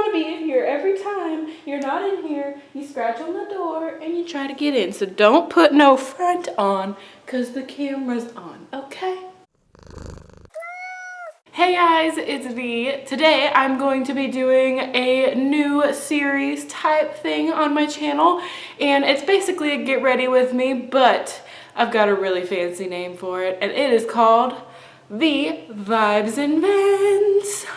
want to be in here. Every time you're not in here, you scratch on the door and you try to get in. So don't put no front on because the camera's on, okay? Hey guys, it's V. Today I'm going to be doing a new series type thing on my channel, and it's basically a get ready with me, but I've got a really fancy name for it, and it is called The Vibes and Vents.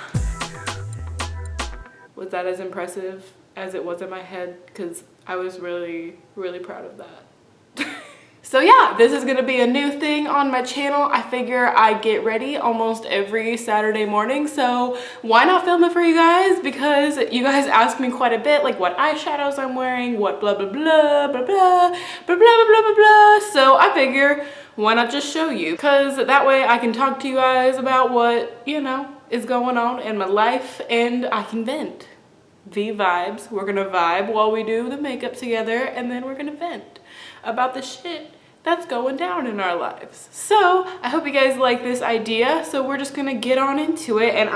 Was that as impressive as it was in my head? Because I was really, really proud of that. So yeah, this is gonna be a new thing on my channel. I figure I get ready almost every Saturday morning, so why not film it for you guys? Because you guys ask me quite a bit, like what eyeshadows I'm wearing, what blah blah blah blah blah blah blah blah blah blah blah. So I figure, why not just show you? Because that way I can talk to you guys about what, you know, is going on in my life, and I can vent. The vibes. We're gonna vibe while we do the makeup together, and then we're gonna vent about the shit that's going down in our lives. So I hope you guys like this idea. So we're just gonna get on into it, and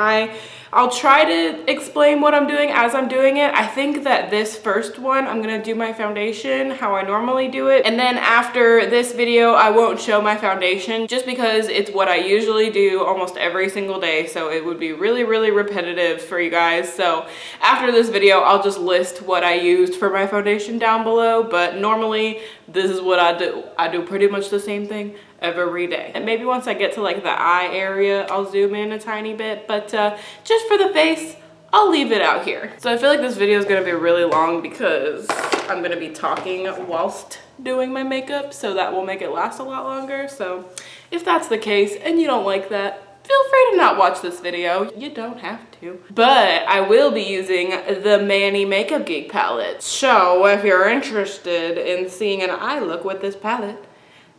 I'll try to explain what I'm doing as I'm doing it. I think that this first one, I'm gonna do my foundation how I normally do it, and then after this video I won't show my foundation just because it's what I usually do almost every single day, so it would be really, really repetitive for you guys. So after this video I'll just list what I used for my foundation down below, but normally this is what I do. I do pretty much the same thing every day. And maybe once I get to like the eye area, I'll zoom in a tiny bit, but just for the face, I'll leave it out here. So I feel like this video is gonna be really long because I'm gonna be talking whilst doing my makeup, so that will make it last a lot longer. So if that's the case and you don't like that, feel free to not watch this video. You don't have to. But I will be using the MannyMUAXMakeupgeek Palette. So if you're interested in seeing an eye look with this palette,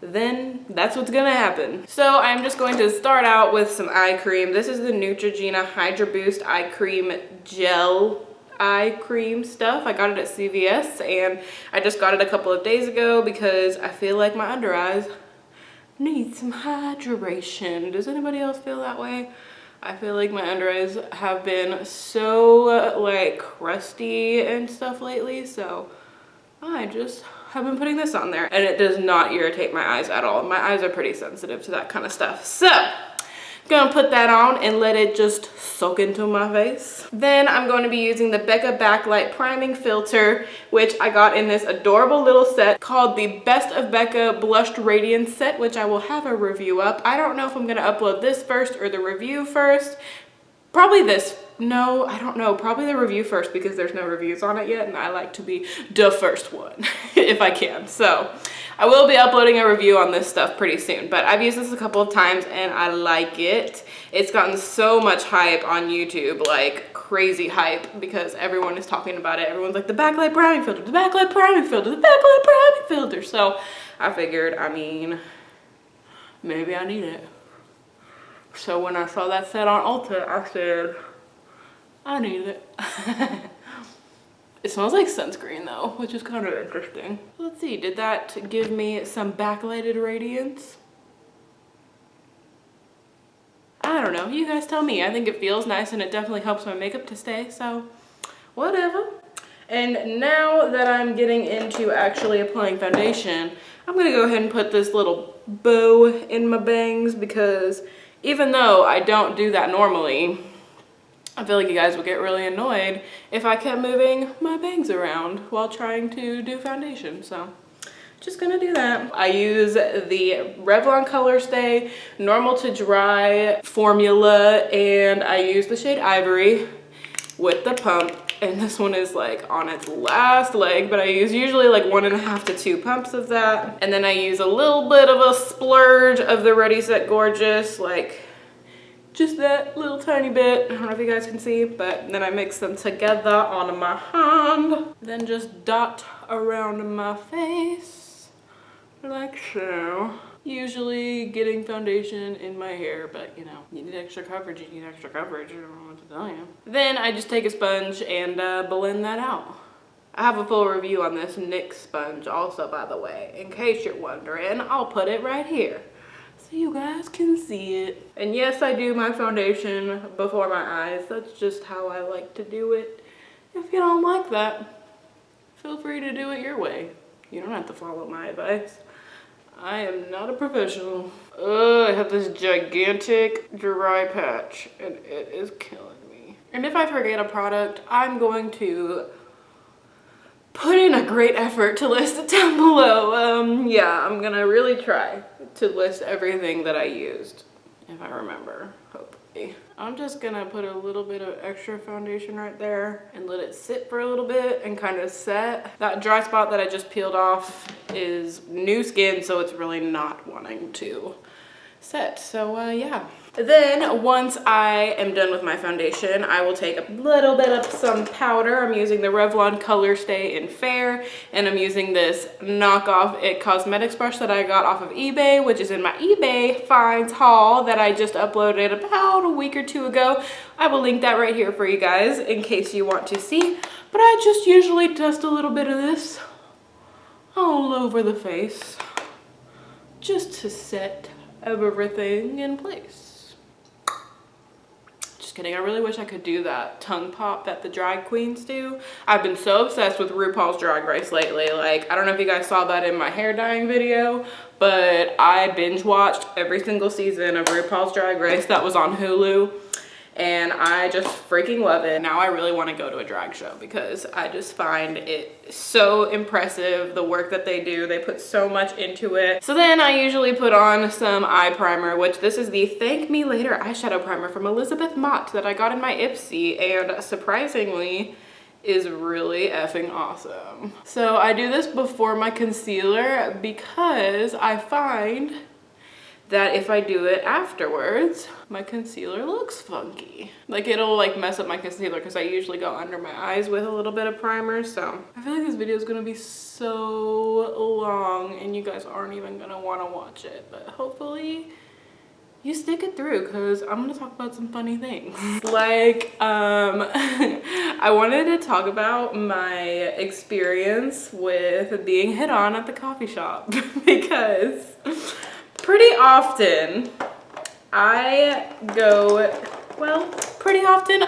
then that's what's gonna happen. So I'm just going to start out with some eye cream. This is the Neutrogena Hydra Boost Eye Cream Gel eye cream stuff. I got it at CVS, and I just got it a couple of days ago because I feel like my under eyes need some hydration. Does anybody else feel that way? I feel like my under eyes have been so like crusty and stuff lately, so I just have been putting this on there, and it does not irritate my eyes at all. My eyes are pretty sensitive to that kind of stuff. So gonna put that on and let it just soak into my face. Then I'm going to be using the Becca Backlight Priming Filter, which I got in this adorable little set called the Best of Becca Blushed Radiance Set, which I will have a review up. I don't know if I'm gonna upload this first or the review first. Probably this. No, I don't know. Probably the review first because there's no reviews on it yet, and I like to be the first one if I can. So I will be uploading a review on this stuff pretty soon, but I've used this a couple of times and I like it. It's gotten so much hype on YouTube, like crazy hype, because everyone is talking about it. Everyone's like, the backlight priming filter, the backlight priming filter, the backlight priming filter. So I figured, I mean, maybe I need it. So when I saw that set on Ulta, I said, I need it. It smells like sunscreen though, which is kind of interesting. Let's see, did that give me some backlighted radiance? I don't know, you guys tell me. I think it feels nice and it definitely helps my makeup to stay, so whatever. And now that I'm getting into actually applying foundation, I'm gonna go ahead and put this little bow in my bangs, because even though I don't do that normally, I feel like you guys would get really annoyed if I kept moving my bangs around while trying to do foundation. So just gonna do that. I use the Revlon Colorstay Normal to Dry formula, and I use the shade Ivory with the pump. And this one is like on its last leg, but I use usually like 1.5 to 2 pumps of that. And then I use a little bit of a splurge of the Ready Set Gorgeous, like just that little tiny bit. I don't know if you guys can see, but then I mix them together on my hand. Then just dot around my face like so. Usually getting foundation in my hair, but you know, you need extra coverage, you need extra coverage, I don't know what to tell you. Then I just take a sponge and blend that out. I have a full review on this NYX sponge also, by the way, in case you're wondering. I'll put it right here so you guys can see it. And yes, I do my foundation before my eyes. That's just how I like to do it. If you don't like that, feel free to do it your way. You don't have to follow my advice. I am not a professional. I have this gigantic dry patch and it is killing me. And if I forget a product, I'm going to put in a great effort to list it down below. Yeah, I'm gonna really try to list everything that I used, if I remember, hopefully. I'm just gonna put a little bit of extra foundation right there and let it sit for a little bit and kind of set. That dry spot that I just peeled off is new skin, so it's really not wanting to set. So yeah. Then once I am done with my foundation, I will take a little bit of some powder. I'm using the Revlon Colorstay in Fair, and I'm using this knockoff It Cosmetics brush that I got off of eBay, which is in my eBay finds haul that I just uploaded about a week or two ago. I will link that right here for you guys in case you want to see. But I just usually dust a little bit of this all over the face just to set everything in place. Just kidding, I really wish I could do that tongue pop that the drag queens do. I've been so obsessed with RuPaul's Drag Race lately. Like, I don't know if you guys saw that in my hair dyeing video, but I binge watched every single season of RuPaul's Drag Race that was on Hulu. And I just freaking love it. Now I really want to go to a drag show because I just find it so impressive, the work that they do. They put so much into it. So then I usually put on some eye primer, which this is the Thank Me Later eyeshadow primer from Elizabeth Mott that I got in my Ipsy, and surprisingly is really effing awesome. So I do this before my concealer because I find that if I do it afterwards, my concealer looks funky. Like, it'll like mess up my concealer because I usually go under my eyes with a little bit of primer. So I feel like this video is gonna be so long and you guys aren't even gonna wanna watch it, but hopefully you stick it through because I'm gonna talk about some funny things. Like, I wanted to talk about my experience with being hit on at the coffee shop because pretty often I go, well, pretty often,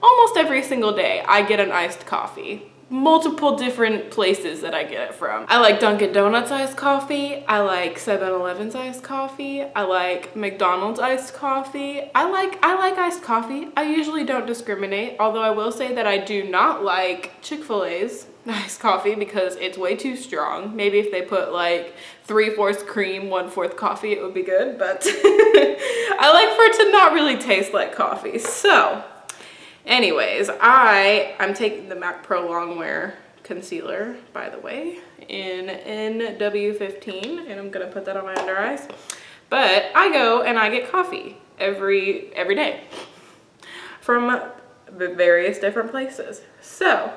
almost every single day, I get an iced coffee. Multiple different places that I get it from. I like Dunkin' Donuts iced coffee. I like 7-Eleven's iced coffee. I like McDonald's iced coffee. I like iced coffee. I usually don't discriminate, although I will say that I do not like Chick-fil-A's iced coffee because it's way too strong. Maybe if they put like 3/4 cream, 1/4 coffee, it would be good, but I like for it to not really taste like coffee. So anyways, I'm taking the MAC Pro Longwear Concealer, by the way, in NW15, and I'm gonna put that on my under eyes. But I go and I get coffee every day from various different places. So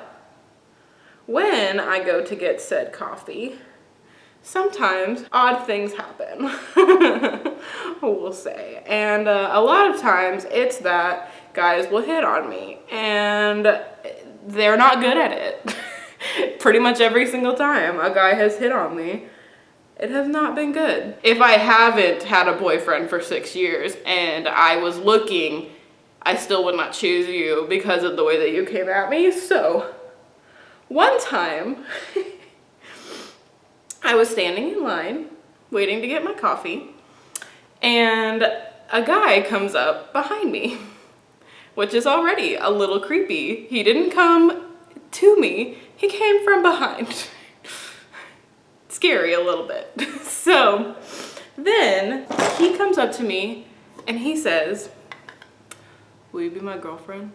when I go to get said coffee, sometimes odd things happen, we'll say. And a lot of times it's that guys will hit on me and they're not good at it. Pretty much every single time a guy has hit on me, it has not been good. If I haven't had a boyfriend for 6 years and I was looking, I still would not choose you because of the way that you came at me. So one time I was standing in line waiting to get my coffee and a guy comes up behind me, which is already a little creepy. He didn't come to me, he came from behind. Scary a little bit. So then he comes up to me and he says, "Will you be my girlfriend?"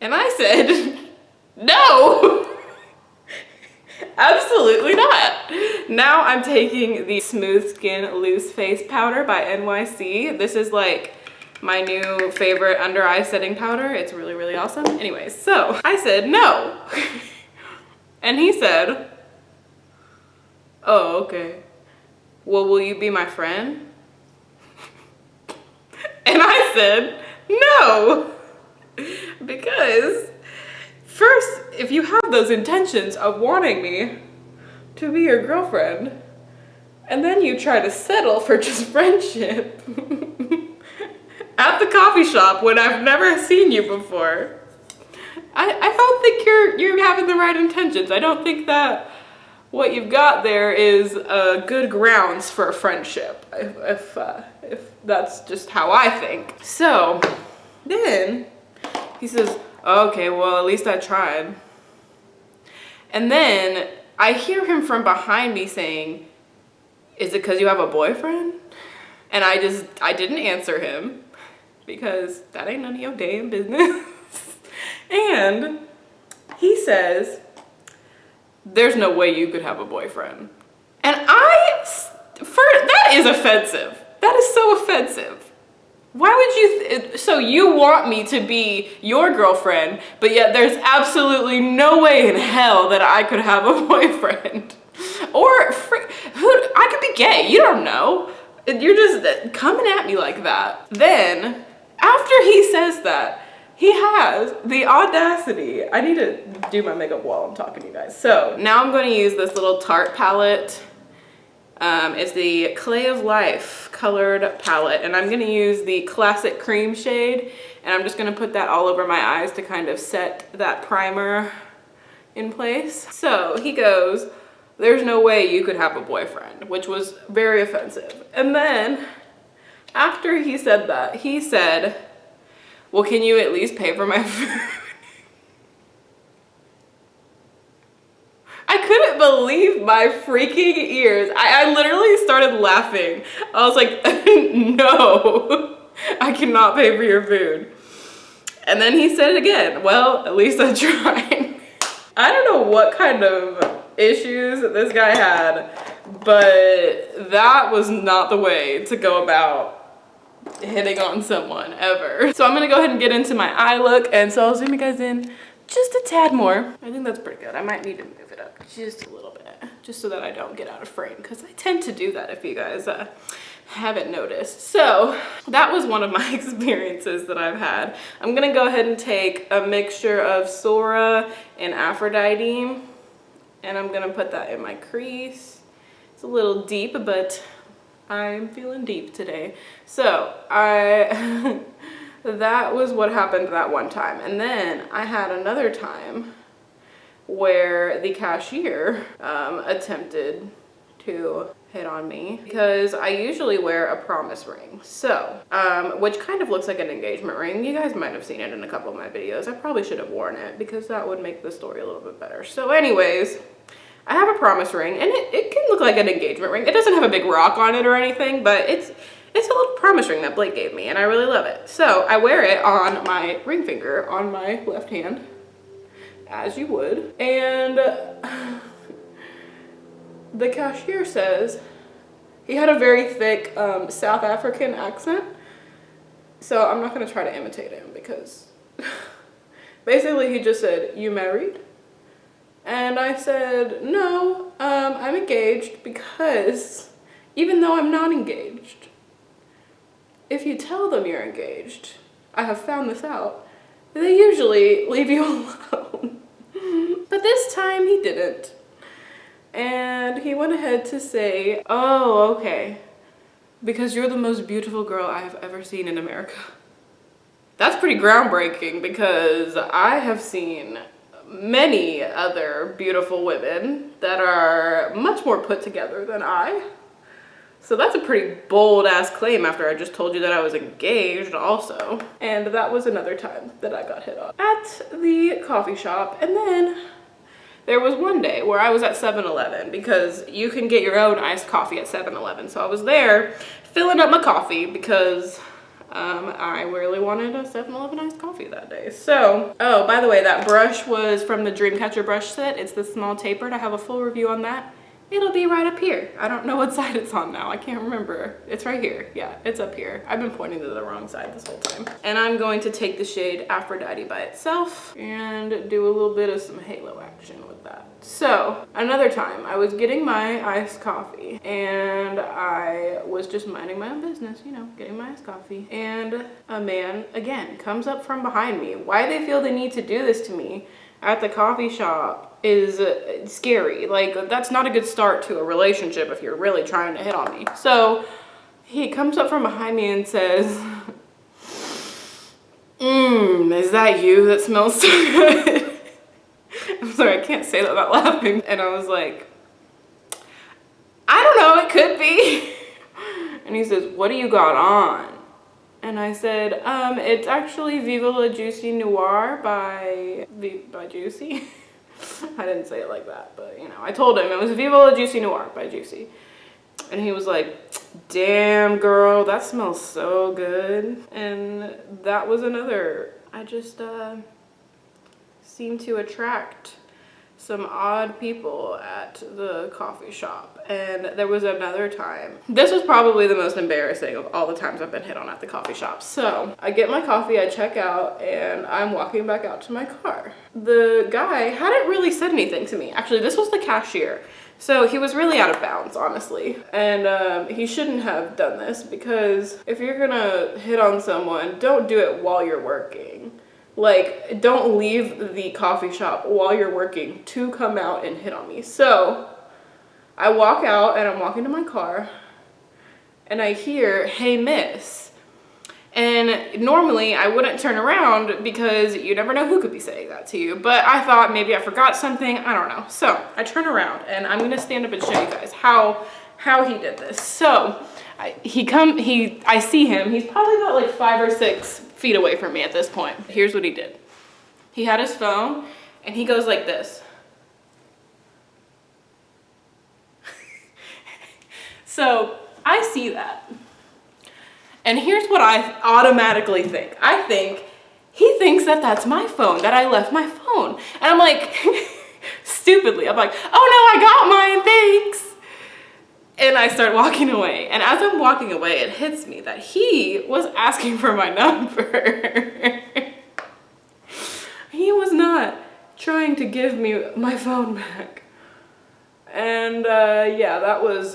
And I said, "No, absolutely not." Now I'm taking the Smooth Skin Loose Face Powder by NYC. This is like my new favorite under eye setting powder. It's really, really awesome. Anyways, so I said no. And he said, "Oh, okay. Well, will you be my friend?" And I said, "No." Because first, if you have those intentions of wanting me to be your girlfriend, and then you try to settle for just friendship at the coffee shop when I've never seen you before. I don't think you're having the right intentions. I don't think that what you've got there is good grounds for a friendship, if that's just how I think. So then he says, okay, well, at least I tried. And then I hear him from behind me saying, is it because you have a boyfriend? And I didn't answer him because that ain't none of your damn business. And he says, there's no way you could have a boyfriend. And that is offensive. That is so offensive. Why would you, so you want me to be your girlfriend, but yet there's absolutely no way in hell that I could have a boyfriend. Or, I could be gay, you don't know. You're just coming at me like that. Then, after he says that, he has the audacity. I need to do my makeup while I'm talking to you guys. So now I'm going to use this little Tarte palette. It's the Clay of Life colored palette, and I'm going to use the classic cream shade, and I'm just going to put that all over my eyes to kind of set that primer in place. So he goes, there's no way you could have a boyfriend, which was very offensive. And then after he said that, he said, well, can you at least pay for my food? I couldn't believe my freaking ears. I literally started laughing. I was like, no, I cannot pay for your food. And then he said it again. Well, at least I tried. I don't know what kind of issues this guy had, but that was not the way to go about hitting on someone ever. So I'm gonna go ahead and get into my eye look, and so I'll zoom you guys in just a tad more. I think that's pretty good. I might need to move it up just a little bit, just so that I don't get out of frame, because I tend to do that if you guys haven't noticed. So that was one of my experiences that I've had. I'm gonna go ahead and take a mixture of Sora and Aphrodite, and I'm gonna put that in my crease. It's a little deep, but I'm feeling deep today. So that was what happened that one time. And then I had another time where the cashier attempted to hit on me because I usually wear a promise ring. So, which kind of looks like an engagement ring. You guys might have seen it in a couple of my videos. I probably should have worn it because that would make the story a little bit better. So anyways, I have a promise ring, and it can look like an engagement ring. It doesn't have a big rock on it or anything, but it's a little promise ring that Blake gave me, and I really love it. So I wear it on my ring finger on my left hand, as you would. And the cashier says, he had a very thick South African accent, so I'm not gonna try to imitate him because basically he just said, "You married?" And I said, no, I'm engaged because even though I'm not engaged, if you tell them you're engaged, I have found this out, they usually leave you alone. But this time he didn't. And he went ahead to say, oh, okay, because you're the most beautiful girl I have ever seen in America. That's pretty groundbreaking because I have seen many other beautiful women that are much more put together than I. So that's a pretty bold ass claim after I just told you that I was engaged also. And that was another time that I got hit on at the coffee shop. And then there was one day where I was at 7-Eleven because you can get your own iced coffee at 7-Eleven. So I was there filling up my coffee because I really wanted a 7-Eleven iced coffee that day. So, oh, by the way, that brush was from the Viidreamcatcher brush set. It's the small tapered. I have a full review on that. It'll be right up here. I don't know what side it's on now. I can't remember. It's right here. Yeah, it's up here. I've been pointing to the wrong side this whole time. And I'm going to take the shade Aphrodite by itself and do a little bit of some halo action with that. So, another time, I was getting my iced coffee and I was just minding my own business, you know, getting my iced coffee. And a man, again, comes up from behind me. Why they feel the need to do this to me at the coffee shop is scary. Like, that's not a good start to a relationship if you're really trying to hit on me. So he comes up from behind me and says, is that you that smells so good? I'm sorry, I can't say that without laughing. And I was like, I don't know, it could be. And he says, what do you got on? And I said, it's actually Viva La Juicy Noir by Juicy. I didn't say it like that, but you know, I told him it was Viva La Juicy Noir by Juicy. And he was like, damn girl, that smells so good. And that was another, I just seem to attract some odd people at the coffee shop. And there was another time, this was probably the most embarrassing of all the times I've been hit on at the coffee shop. So I get my coffee, I check out, and I'm walking back out to my car. The guy hadn't really said anything to me. Actually, this was the cashier. So he was really out of bounds, honestly. And he shouldn't have done this, because if you're gonna hit on someone, don't do it while you're working. Like, don't leave the coffee shop while you're working to come out and hit on me. So I walk out and I'm walking to my car and I hear, hey miss. And normally I wouldn't turn around because you never know who could be saying that to you. But I thought maybe I forgot something, I don't know. So I turn around and I'm gonna stand up and show you guys how he did this. So I see him, he's probably about like 5 or 6 feet away from me at this point. Here's what he did. He had his phone and he goes like this. So I see that. And here's what I automatically think. I think he thinks that that's my phone, that I left my phone. And I'm like, stupidly, I'm like, oh no, I got mine, thanks. And I start walking away. And as I'm walking away, it hits me that he was asking for my number. He was not trying to give me my phone back. And yeah, that was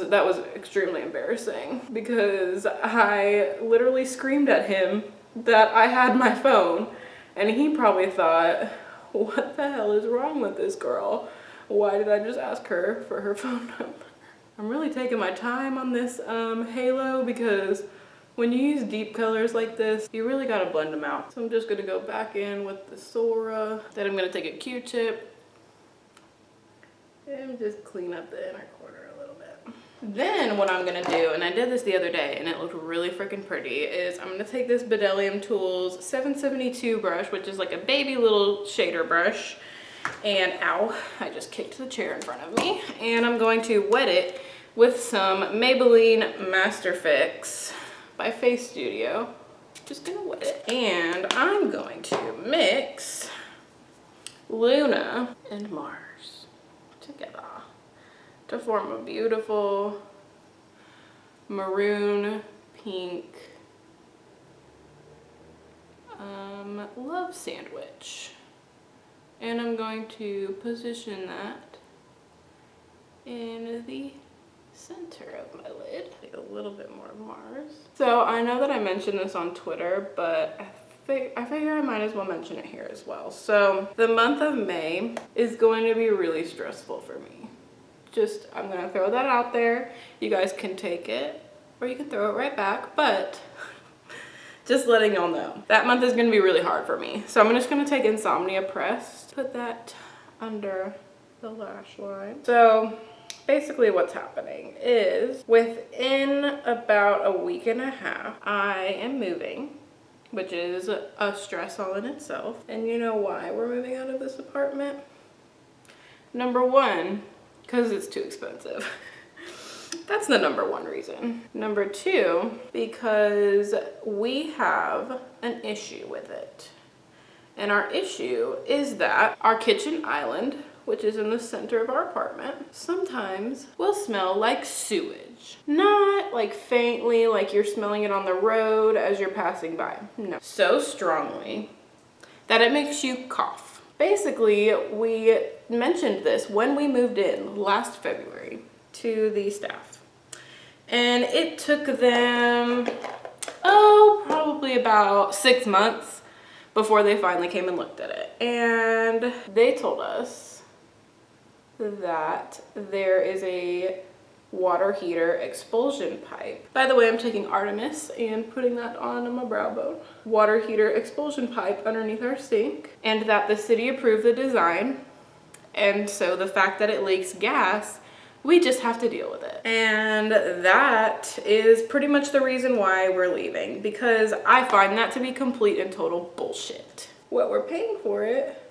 extremely embarrassing, because I literally screamed at him that I had my phone, and he probably thought, what the hell is wrong with this girl? Why did I just ask her for her phone number? I'm really taking my time on this halo, because when you use deep colors like this, you really gotta blend them out. So I'm just gonna go back in with the Sora. Then I'm gonna take a Q-tip and just clean up the inner corner a little bit. Then what I'm gonna do, and I did this the other day and it looked really freaking pretty, is I'm gonna take this Bdellium Tools 772 brush, which is like a baby little shader brush, and ow, I just kicked the chair in front of me, and I'm going to wet it with some Maybelline Master Fix by Face Studio. Just gonna wet it, and I'm going to mix Luna and Mars together to form a beautiful maroon pink love sandwich. And I'm going to position that in the center of my lid. Take a little bit more of Mars. So I know that I mentioned this on Twitter, but I figure I might as well mention it here as well. So the month of May is going to be really stressful for me. I'm gonna throw that out there. You guys can take it or you can throw it right back, but just letting y'all know. That month is gonna be really hard for me. So I'm just gonna take Insomnia Pressed, put that under the lash line. So basically what's happening is within about a week and a half, I am moving, which is a stress all in itself. And you know why we're moving out of this apartment? Number one, because it's too expensive. That's the number one reason. Number two, because we have an issue with it. And our issue is that our kitchen island, which is in the center of our apartment, sometimes will smell like sewage. Not like faintly, like you're smelling it on the road as you're passing by. No. So strongly that it makes you cough. Basically, we mentioned this when we moved in last February to the staff. And it took them, probably about 6 months before they finally came and looked at it. And they told us that there is a water heater expulsion pipe. By the way, I'm taking Artemis and putting that on my brow bone. Water heater expulsion pipe underneath our sink, and that the city approved the design. And so the fact that it leaks gas, we just have to deal with it. And that is pretty much the reason why we're leaving, because I find that to be complete and total bullshit. What we're paying for it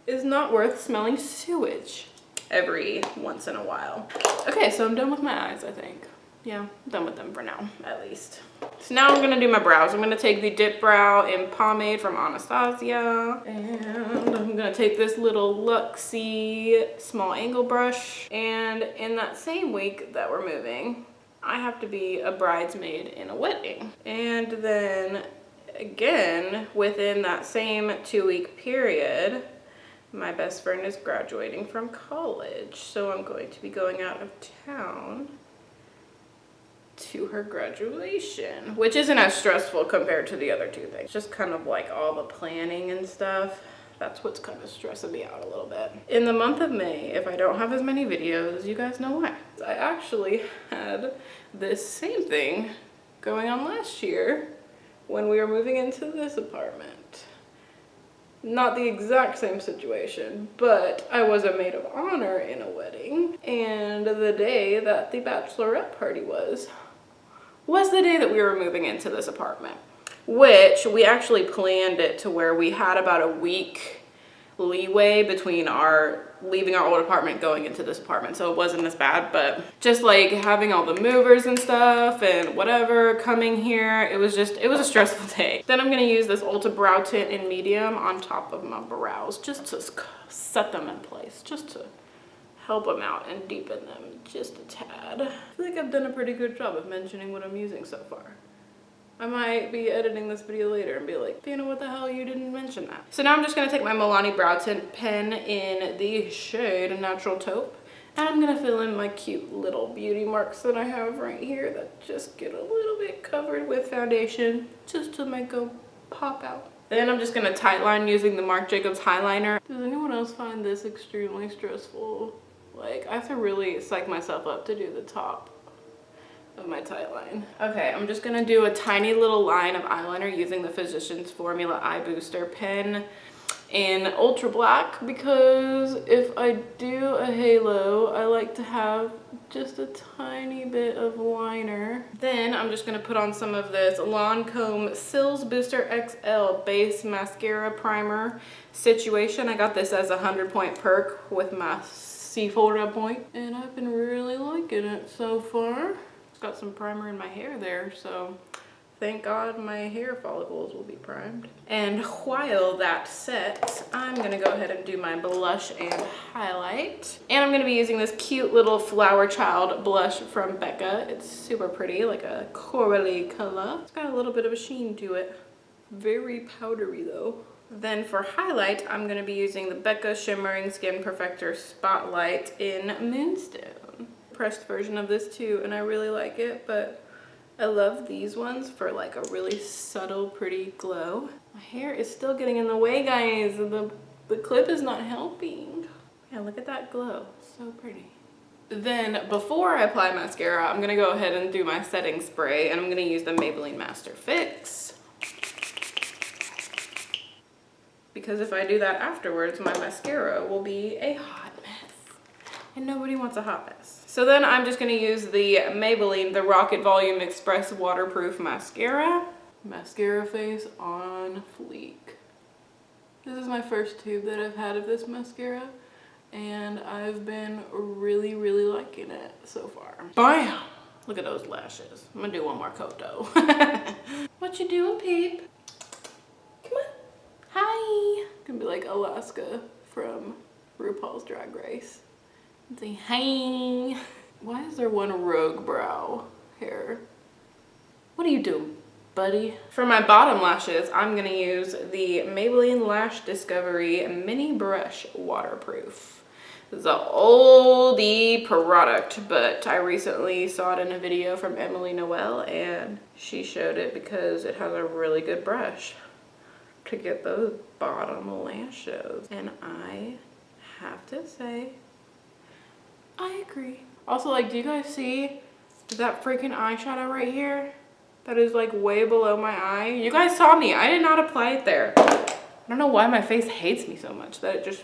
is not worth smelling sewage every once in a while. Okay, so I'm done with my eyes, I think. Yeah, I'm done with them for now, at least. So now I'm gonna do my brows. I'm gonna take the Dip Brow in Pomade from Anastasia. And I'm gonna take this little Luxie small angle brush. And in that same week that we're moving, I have to be a bridesmaid in a wedding. And then again, within that same 2-week period, my best friend is graduating from college. So I'm going to be going out of town to her graduation, which isn't as stressful compared to the other two things. Just kind of like all the planning and stuff. That's what's kind of stressing me out a little bit. In the month of May, if I don't have as many videos, you guys know why. I actually had this same thing going on last year when we were moving into this apartment. Not the exact same situation, but I was a maid of honor in a wedding, and the day that the bachelorette party was the day that we were moving into this apartment, which we actually planned it to where we had about a week leeway between our leaving our old apartment going into this apartment, so it wasn't as bad. But just like having all the movers and stuff and whatever coming here, it was a stressful day. Then I'm gonna use this Ulta brow tint in medium on top of my brows just to set them in place, just to help them out and deepen them just a tad. I feel like I've done a pretty good job of mentioning what I'm using so far. I might be editing this video later and be like, Fiona, what the hell, you didn't mention that. So now I'm just gonna take my Milani Brow Tint pen in the shade Natural Taupe, and I'm gonna fill in my cute little beauty marks that I have right here that just get a little bit covered with foundation, just to make them pop out. Then I'm just gonna tightline using the Marc Jacobs highliner. Does anyone else find this extremely stressful? Like, I have to really psych myself up to do the top of my tight line. Okay, I'm just gonna do a tiny little line of eyeliner using the Physicians Formula Eye Booster pen in Ultra Black, because if I do a halo, I like to have just a tiny bit of liner. Then I'm just gonna put on some of this Lancome Sills Booster XL Base Mascara Primer Situation. I got this as a 100-point perk with my Sephora point, and I've been really liking it so far. Got some primer in my hair there, so thank God my hair follicles will be primed. And while that sets, I'm gonna go ahead and do my blush and highlight. And I'm gonna be using this cute little Flower Child blush from Becca. It's super pretty, like a corally color. It's got a little bit of a sheen to it. Very powdery though. Then for highlight, I'm gonna be using the Becca Shimmering Skin Perfector Spotlight in Moonstone. Pressed version of this too, and I really like it, but I love these ones for like a really subtle, pretty glow. My hair is still getting in the way, guys. The clip is not helping. Yeah, look at that glow. So pretty. Then before I apply mascara, I'm gonna go ahead and do my setting spray, and I'm gonna use the Maybelline Master Fix. Because if I do that afterwards, my mascara will be a hot mess. And nobody wants a hot mess. So then I'm just gonna use the Maybelline, the Rocket Volume Express Waterproof Mascara. Mascara face on fleek. This is my first tube that I've had of this mascara, and I've been really, really liking it so far. Bam! Look at those lashes. I'm gonna do one more coat though. What you doing, peep? Come on. Hi. Gonna be like Alaska from RuPaul's Drag Race. Say hi. Why is there one rogue brow here? What are you doing, buddy? For my bottom lashes, I'm gonna use the Maybelline Lash Discovery Mini Brush Waterproof. This is an oldie product, but I recently saw it in a video from Emily Noel, and she showed it because it has a really good brush to get those bottom lashes. And I have to say, I agree. Also, like, do you guys see that freaking eyeshadow right here? That is like way below my eye. You guys saw me. I did not apply it there. I don't know why my face hates me so much that it just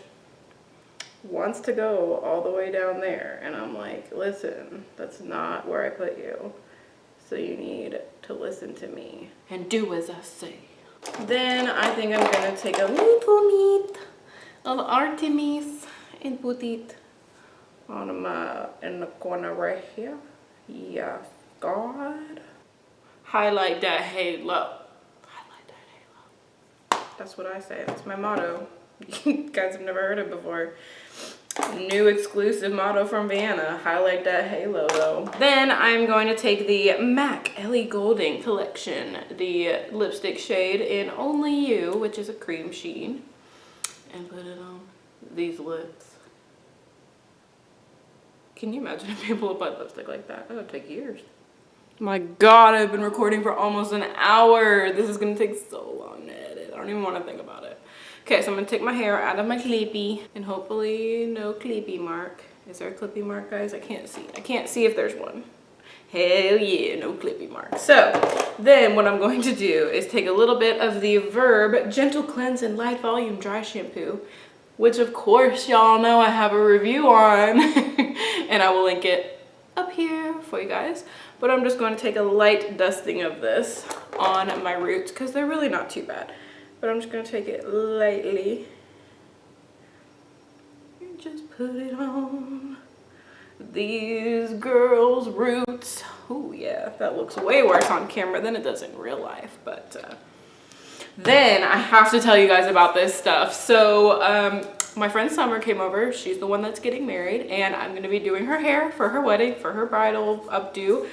wants to go all the way down there. And I'm like, listen, that's not where I put you. So you need to listen to me and do as I say. Then I think I'm gonna take a little bit of Artemis and put it on my, in the corner right here. Yes, God. Highlight that halo. Highlight that halo. That's what I say. That's my motto. You guys have never heard it before. New exclusive motto from Vienna. Highlight that halo though. Then I'm going to take the MAC Ellie Goulding collection, the lipstick shade in Only You, which is a cream sheen, and put it on these lips. Can you imagine if people apply lipstick like that? That would take years. My God, I've been recording for almost an hour. This is gonna take so long to edit. I don't even want to think about it. Okay, so I'm gonna take my hair out of my clippy and hopefully no clippy mark. Is there a clippy mark, guys? I can't see. I can't see if there's one. Hell yeah, no clippy mark. So then what I'm going to do is take a little bit of the Verb Gentle Cleanse and Light Volume Dry Shampoo, which of course y'all know I have a review on and I will link it up here for you guys. But I'm just going to take a light dusting of this on my roots because they're really not too bad. But I'm just going to take it lightly and just put it on these girls' roots. Oh yeah, that looks way worse on camera than it does in real life. But then I have to tell you guys about this stuff. So my friend Summer came over. She's the one that's getting married, and I'm going to be doing her hair for her wedding, for her bridal updo.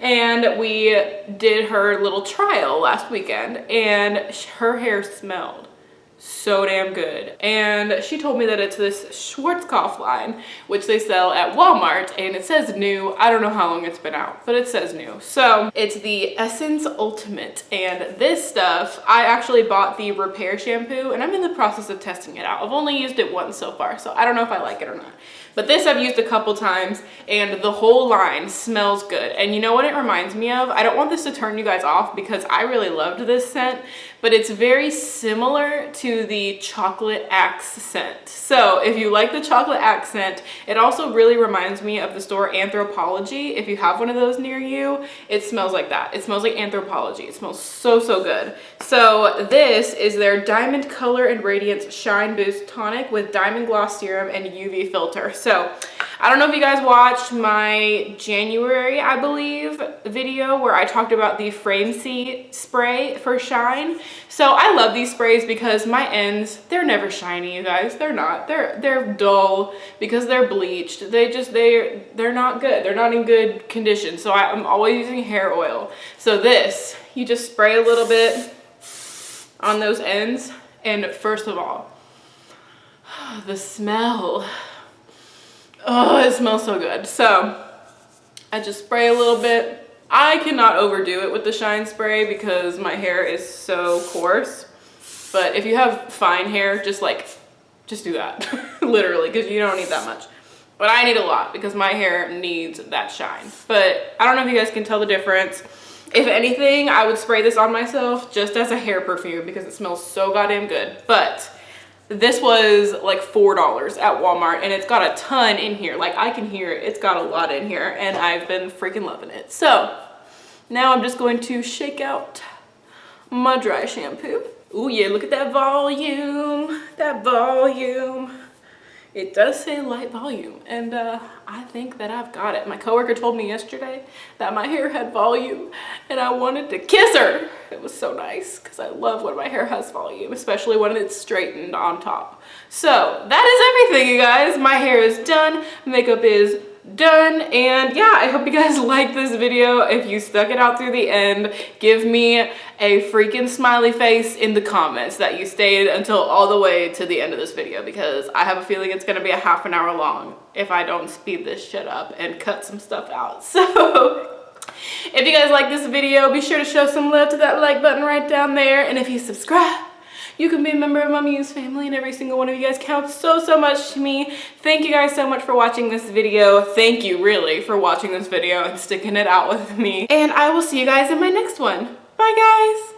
And we did her little trial last weekend, and her hair smelled so damn good. And she told me that it's this Schwarzkopf line, which they sell at Walmart, and it says new. I don't know how long it's been out, but it says new. So it's the Essence Ultimate, and this stuff, I actually bought the repair shampoo, and I'm in the process of testing it out. I've only used it once so far, so I don't know if I like it or not. But this I've used a couple times, and the whole line smells good. And you know what it reminds me of? I don't want this to turn you guys off because I really loved this scent, but it's very similar to the Chocolate Axe scent. So if you like the Chocolate Axe scent, it also really reminds me of the store Anthropologie. If you have one of those near you, it smells like that. It smells like Anthropologie. It smells so, so good. So this is their Diamond Color and Radiance Shine Boost Tonic with Diamond Gloss Serum and UV Filter. So I don't know if you guys watched my January, I believe, video where I talked about the Frame Seat spray for Shine. So I love these sprays because my ends, they're never shiny, you guys. They're not. They're dull because they're bleached. They're not good. They're not in good condition. So I'm always using hair oil. So this, you just spray a little bit on those ends. And first of all, the smell. Oh, it smells so good. So I just spray a little bit. I cannot overdo it with the Shine spray because my hair is so coarse. But if you have fine hair, just do that. Literally, because you don't need that much. But I need a lot because my hair needs that shine. But I don't know if you guys can tell the difference. If anything, I would spray this on myself just as a hair perfume because it smells so goddamn good. But this was like $4 at Walmart, and it's got a ton in here. Like, I can hear it. It's got a lot in here, and I've been freaking loving it. So now I'm just going to shake out my dry shampoo. Oh yeah, look at that volume. That volume. It does say light volume, and I think that I've got it. My coworker told me yesterday that my hair had volume, and I wanted to kiss her. It was so nice because I love when my hair has volume, especially when it's straightened on top. So that is everything, you guys. My hair is done. Makeup is done, and yeah, I hope you guys liked this video. If you stuck it out through the end, give me a freaking smiley face in the comments that you stayed until all the way to the end of this video, because I have a feeling it's gonna be a half an hour long if I don't speed this shit up and cut some stuff out. So if you guys like this video, be sure to show some love to that like button right down there, and if you subscribe, you can be a member of my Muse family, and every single one of you guys counts so much to me. Thank you guys so much for watching this video. Thank you really for watching this video and sticking it out with me. And I will see you guys in my next one. Bye guys!